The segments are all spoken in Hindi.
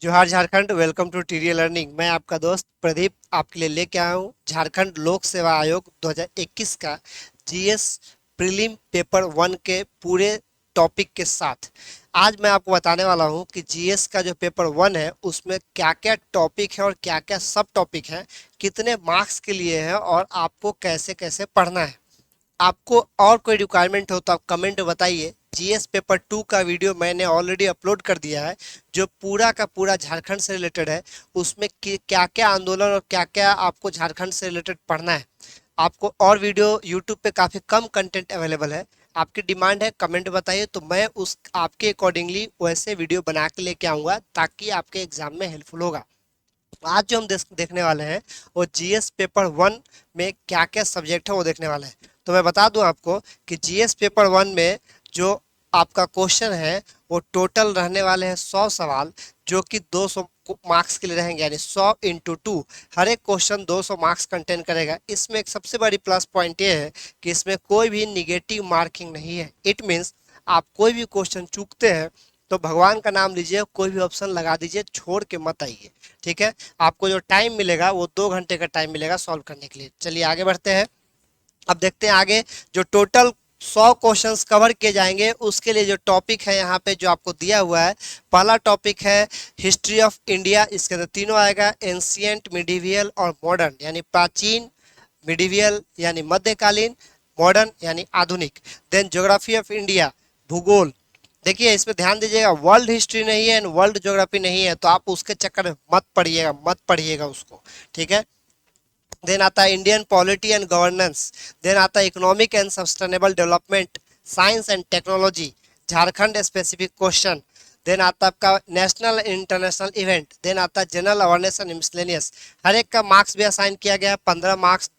जोहार Jharkhand. Welcome to TD learning. मैं आपका दोस्त प्रदीप आपके लिए लेके आया हूँ झारखंड लोक सेवा आयोग 2021 का जीएस प्रीलिम पेपर वन के पूरे टॉपिक के साथ। आज मैं आपको बताने वाला हूँ कि जीएस का जो पेपर वन है उसमें क्या क्या टॉपिक है और क्या क्या सब टॉपिक है, कितने मार्क्स के लिए है और आपको कैसे कैसे पढ़ना है। आपको और कोई रिक्वायरमेंट हो तो आप कमेंट में बताइए। जीएस पेपर टू का वीडियो मैंने ऑलरेडी अपलोड कर दिया है, जो पूरा का पूरा झारखंड से रिलेटेड है। उसमें क्या क्या आंदोलन और क्या क्या आपको झारखंड से रिलेटेड पढ़ना है। आपको और वीडियो यूट्यूब पे काफ़ी कम कंटेंट अवेलेबल है। आपकी डिमांड है, कमेंट बताइए तो मैं उस आपके अकॉर्डिंगली वैसे वीडियो बना के लेके आऊँगा ताकि आपके एग्जाम में हेल्पफुल होगा। आज जो हम देखने वाले हैं वो जीएस पेपर वन में क्या क्या सब्जेक्ट है वो देखने वाले हैं। तो मैं बता दूं आपको कि जीएस पेपर वन में जो आपका क्वेश्चन है वो टोटल रहने वाले हैं 100 सवाल, जो कि 200 मार्क्स के लिए रहेंगे, यानी 100 इंटू टू। हर एक क्वेश्चन 200 मार्क्स कंटेन करेगा। इसमें एक सबसे बड़ी प्लस पॉइंट ये है कि इसमें कोई भी निगेटिव मार्किंग नहीं है। इट मीन्स आप कोई भी क्वेश्चन चूकते हैं तो भगवान का नाम लीजिए, कोई भी ऑप्शन लगा दीजिए, छोड़ के मत आइए। ठीक है। आपको जो टाइम मिलेगा वो 2 घंटे का टाइम मिलेगा सॉल्व करने के लिए। चलिए आगे बढ़ते हैं। अब देखते हैं आगे जो टोटल 100 क्वेश्चंस कवर किए जाएंगे उसके लिए जो टॉपिक है यहाँ पे जो आपको दिया हुआ है। पहला टॉपिक है हिस्ट्री ऑफ इंडिया। इसके अंदर तीनों आएगा, एंशियंट, मिडिवियल और मॉडर्न, यानी प्राचीन, मिडिवियल यानी मध्यकालीन, मॉडर्न यानी आधुनिक। देन ज्योग्राफी ऑफ इंडिया, भूगोल। देखिए इसमें ध्यान दीजिएगा, वर्ल्ड हिस्ट्री नहीं है एंड वर्ल्ड ज्योग्राफी नहीं है, तो आप उसके चक्कर में मत पढ़िएगा उसको। ठीक है। देन आता है Indian polity and governance. Then आता है economic and sustainable development, science and technology, Jharkhand specific question. Then आता है आपका नेशनल इंटरनेशनल इवेंट। देन आता है जनरल अवेयरनेस एंड मिसलेनियस। हर एक का मार्क्स भी असाइन किया गया है, 15 मार्क्स,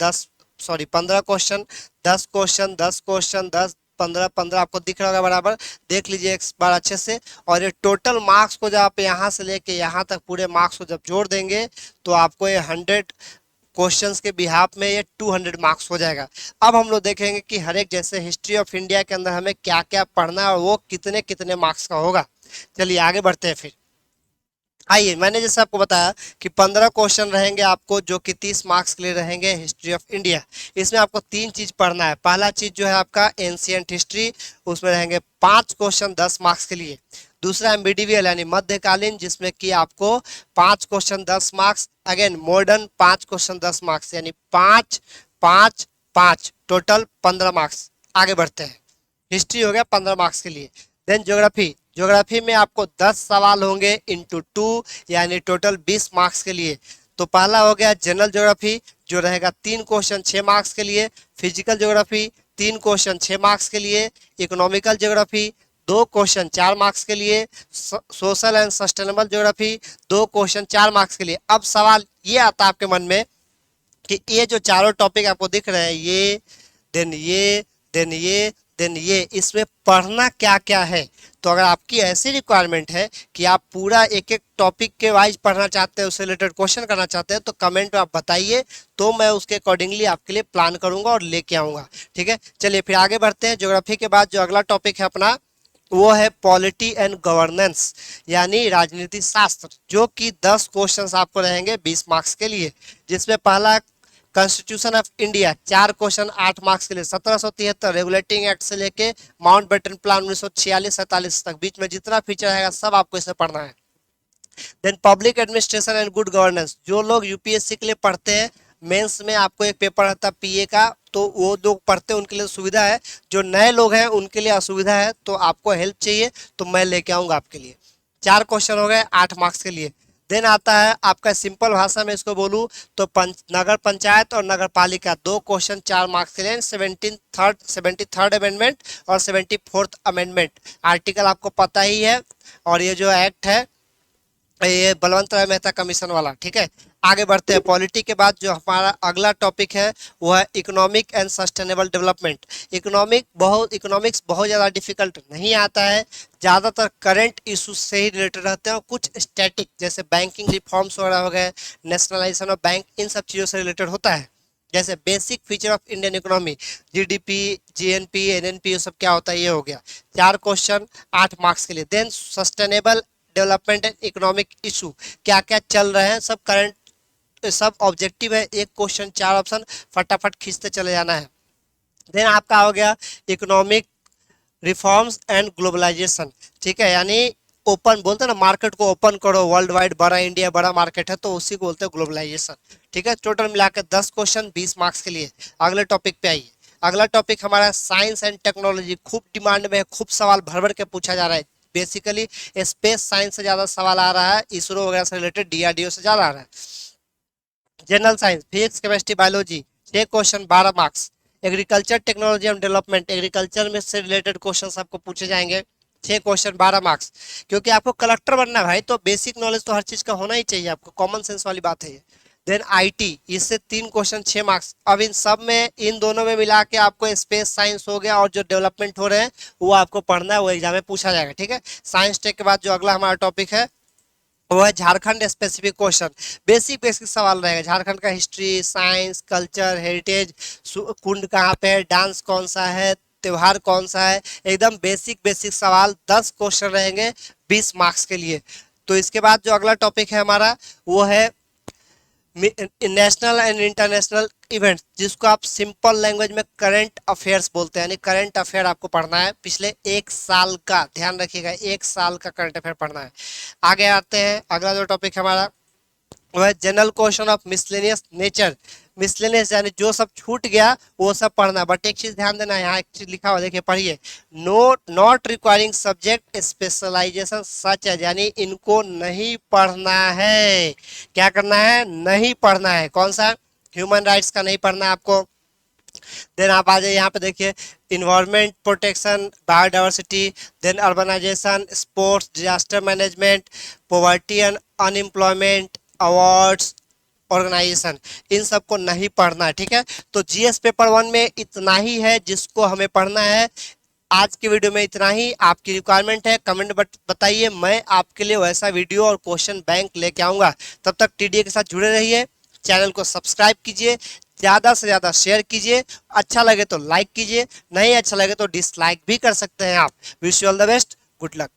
15 क्वेश्चन, 10 क्वेश्चन, 10 क्वेश्चन, 10, 15, 15 आपको दिख रहा होगा बराबर। देख लीजिए एक बार अच्छे से। और ये टोटल मार्क्स को जब आप यहाँ से लेके यहाँ तक पूरे मार्क्स को जब जोड़ देंगे तो आपको ये 100 क्वेश्चंस के बिहाफ में ये 200 मार्क्स हो जाएगा। अब हम लोग देखेंगे कि हर एक, जैसे हिस्ट्री ऑफ इंडिया के अंदर हमें क्या क्या पढ़ना है और वो कितने कितने मार्क्स का होगा। चलिए आगे बढ़ते हैं फिर। आइए, मैंने जैसे आपको बताया कि 15 क्वेश्चन रहेंगे आपको, जो कि 30 मार्क्स के लिए रहेंगे हिस्ट्री ऑफ इंडिया। इसमें आपको तीन चीज पढ़ना है। पहला चीज जो है आपका एंशियंट हिस्ट्री, उसमें रहेंगे 5 क्वेश्चन 10 मार्क्स के लिए। दूसरा है मिडिवियल यानी मध्यकालीन, जिसमें कि आपको 5 question 10 marks. Again modern 5 question 10 marks, यानी 5, 5, 5, टोटल 15 मार्क्स। आगे बढ़ते हैं। हिस्ट्री हो गया 15 मार्क्स के लिए। देन ज्योग्राफी, ज्योग्राफी में आपको 10 सवाल होंगे इंटू टू, यानी टोटल 20 मार्क्स के लिए। तो पहला हो गया जनरल ज्योग्राफी, जो रहेगा 3 क्वेश्चन 6 मार्क्स के लिए। फिजिकल ज्योग्राफी 3 क्वेश्चन 6 मार्क्स के लिए। इकोनॉमिकल ज्योग्राफी 2 क्वेश्चन 4 मार्क्स के लिए। Social and sustainable geography 2 question 4 marks के लिए। अब सवाल ये आता है आपके मन में कि ये जो चारों टॉपिक आपको दिख रहे हैं, ये, देन ये, देन ये, देन ये, इसमें पढ़ना क्या क्या है। तो अगर आपकी ऐसी रिक्वायरमेंट है कि आप पूरा एक एक टॉपिक के वाइज पढ़ना चाहते हैं, उससे रिलेटेड क्वेश्चन करना चाहते हैं, तो कमेंट में आप बताइए, तो मैं उसके अकॉर्डिंगली आपके लिए प्लान करूंगा और लेके आऊंगा। ठीक है। चलिए फिर आगे बढ़ते हैं। ज्योग्राफी के बाद जो अगला टॉपिक है अपना, वो है पॉलिटी एंड गवर्नेंस, यानी राजनीति शास्त्र, जो कि 10 क्वेश्चंस आपको रहेंगे 20 मार्क्स के लिए। जिसमें पहला constitution of India, 4 question 8 marks के लिए। 1773 रेगुलेटिंग एक्ट से लेके माउंट बेटन प्लान 1946-47 तक, बीच में जितना फीचर रहेगा सब आपको इसमें पढ़ना है। Then public administration and good governance, जो लोग यूपीएससी के लिए पढ़ते हैं, मेंस में आपको एक पेपर आता है पीए का, तो वो लोग पढ़ते हैं उनके लिए सुविधा है। जो नए लोग हैं उनके लिए असुविधा है, तो आपको हेल्प चाहिए तो मैं लेके आऊंगा आपके लिए। 4 क्वेश्चन हो गए 8 मार्क्स के लिए। देन आता है आपका, सिंपल भाषा में इसको बोलूं तो नगर पंचायत और नगर पालिका, 2 क्वेश्चन 4 मार्क्स के लिए। 73rd अमेंडमेंट और 74th अमेंडमेंट आर्टिकल आपको पता ही है। और ये जो एक्ट है ये बलवंत राय मेहता कमीशन वाला। ठीक है। आगे बढ़ते हैं। पॉलिटी के बाद जो हमारा अगला टॉपिक है वो है economic and sustainable development. Economics बहुत ज़्यादा डिफिकल्ट नहीं आता है। ज़्यादातर करंट इशूज से ही रिलेटेड रहते हैं और कुछ स्टैटिक, जैसे बैंकिंग रिफॉर्म्स वगैरह हो गए, नेशनलाइजेशन ऑफ बैंक, इन सब चीज़ों से रिलेटेड होता है। जैसे basic feature of Indian economy, GDP, GNP, NNP, ये सब क्या होता है, ये हो गया। 4 क्वेश्चन 8 मार्क्स के लिए। Then sustainable development and economic issue, क्या क्या चल रहे हैं, सब करंट, सब ऑब्जेक्टिव है। एक क्वेश्चन 4 ऑप्शन, फटाफट खींचते चले जाना है। देन आपका हो गया इकोनॉमिक रिफॉर्म्स एंड ग्लोबलाइजेशन, ठीक है, यानी ओपन बोलते हैं ना, मार्केट को ओपन करो, वर्ल्ड वाइड, बड़ा इंडिया बड़ा मार्केट है तो उसी को बोलते हैं ग्लोबलाइजेशन, ठीक है। टोटल मिलाकर 10 क्वेश्चन 20 मार्क्स के लिए। अगले टॉपिक पे आइए। अगला टॉपिक हमारा साइंस एंड टेक्नोलॉजी, खूब डिमांड में है, खूब सवाल भर भर के पूछा जा रहा है। बेसिकली स्पेस साइंस से ज्यादा सवाल आ रहा है, इसरो वगैरह से रिलेटेड, डीआरडीओ से ज्यादा आ रहा है। General science, physics, chemistry, biology, 6 question 12 marks. Agriculture technology and development, agriculture में से रिलेटेड क्वेश्चन आपको पूछे जाएंगे, 6 क्वेश्चन 12 मार्क्स। क्योंकि आपको कलेक्टर बनना है भाई, तो बेसिक नॉलेज तो हर चीज का होना ही चाहिए आपको, कॉमन सेंस वाली बात है ये। देन आईटी, इससे 3 क्वेश्चन 6 मार्क्स। अब इन सब में, इन दोनों में मिला के आपको स्पेस साइंस हो गया, और जो डेवलपमेंट हो रहे हैं वो आपको पढ़ना है, वो एग्जाम में पूछा जाएगा, ठीक है। साइंस टेक के बाद जो अगला हमारा टॉपिक है वो है Jharkhand specific question. Basic basic सवाल रहेगा, झारखंड का हिस्ट्री, साइंस, कल्चर, हेरिटेज, कुंड कहाँ पे है, डांस कौन सा है, त्योहार कौन सा है, एकदम बेसिक बेसिक सवाल, 10 क्वेश्चन रहेंगे 20 मार्क्स के लिए। तो इसके बाद जो अगला टॉपिक है हमारा वो है नेशनल एंड इंटरनेशनल इवेंट्स, जिसको आप सिंपल लैंग्वेज में करंट अफेयर्स बोलते हैं, यानी करंट अफेयर आपको पढ़ना है पिछले 1 साल का, ध्यान रखिएगा 1 साल का करंट अफेयर पढ़ना है। आगे आते हैं, अगला जो टॉपिक हमारा वह general question of miscellaneous nature. Miscellaneous यानी जो सब छूट गया वो सब पढ़ना, बट एक चीज ध्यान देना, यहाँ एक चीज लिखा हुआ देखिए, पढ़िए, नॉट रिक्वायरिंग सब्जेक्ट स्पेशलाइजेशन सच है, यानी इनको नहीं पढ़ना है। क्या करना है, नहीं पढ़ना है। कौन सा, ह्यूमन राइट्स का नहीं पढ़ना है आपको। देन आप आ जाइए यहाँ पे देखिए, environment protection, biodiversity, then urbanisation, sports, disaster management, poverty and unemployment, awards, organisation, इन सबको नहीं पढ़ना है, ठीक है। तो जीएस पेपर 1 में इतना ही है जिसको हमें पढ़ना है। आज की वीडियो में इतना ही। आपकी रिक्वायरमेंट है, कमेंट बताइए, मैं आपके लिए वैसा वीडियो और क्वेश्चन बैंक लेके आऊंगा। तब तक टीडीए के साथ जुड़े रहिए, चैनल को सब्सक्राइब कीजिए, ज़्यादा से ज़्यादा शेयर कीजिए, अच्छा लगे तो लाइक कीजिए, नहीं अच्छा लगे तो डिसलाइक भी कर सकते हैं आप। Wish you all the best, good luck.